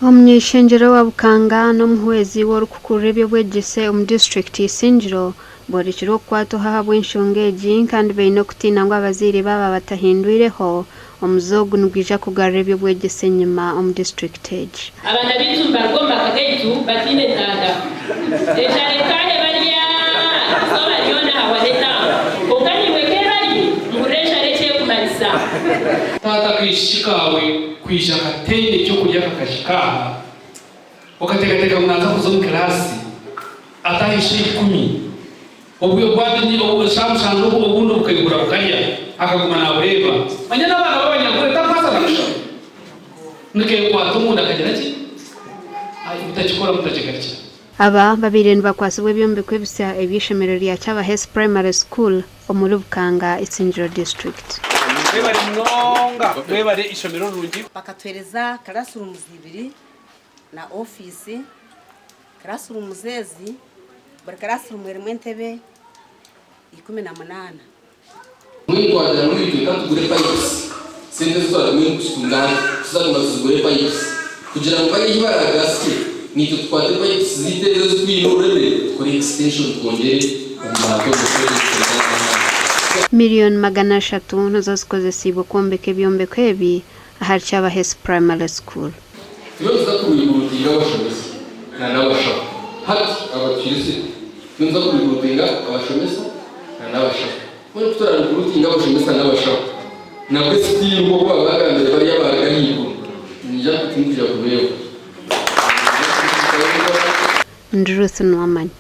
Omuneneserezo wa Bukanga n'omuhwezi w'orukukurira Obwegyese omu district Isingiro borekire okukwata ahabwa enshonga egi kandi baine okutiina ngu abazaire baba batahindwireho omuzogo nigwija kugarura eby'obwegyese enyuma omu district egi. Abaana bitu mbarugomba akagaitu batine entanda ekyalekale balya so balyona hawaleta okanyiweke bali mukuresha lekyekumaliza tata kwishikawe kwisha katende kyokulya kakashikaha okatekateka munaza kuza mu kirasi atahishe 10 obwo bwadini obushamshanzo obundo bukayigura bukalya akaguma nabureba manyana abana babanyagure tapasa nakisha nike kwato munda kagira ki bitachikora mutachikaricha. Aba babiri nibakwasibwa ebyombeko ebisya eby'ishomero lya Chamuka Primary School omuri Bukanga Isingiro district. Bebare mnonga bebare ishomero rungi bakatwereza classrooms 2 na office classroom zezi bari classroom rimwe ntebe 18 mwitwajira muri ibyo katugure pipes sente zose muri kusungana tuzagomba kuzigure pipes kugira ngo bajye baragasi nito twate pipes ziteze twinurebe kuri extension kongere umbato Million magana 3 nazo zikozesibwa kwombeka ebyombeko ebi ahari Chamuka Primary School. Tuza kubihutinga abashomesa n'abashaka hati abakirisi tuza kubihutinga abashomesa n'abashaka muri kutora kubihutinga abashomesa n'abashaka na kwesti ngo babagande bari yabaganigo nija kutingira kubeho Ndruth Nwamani.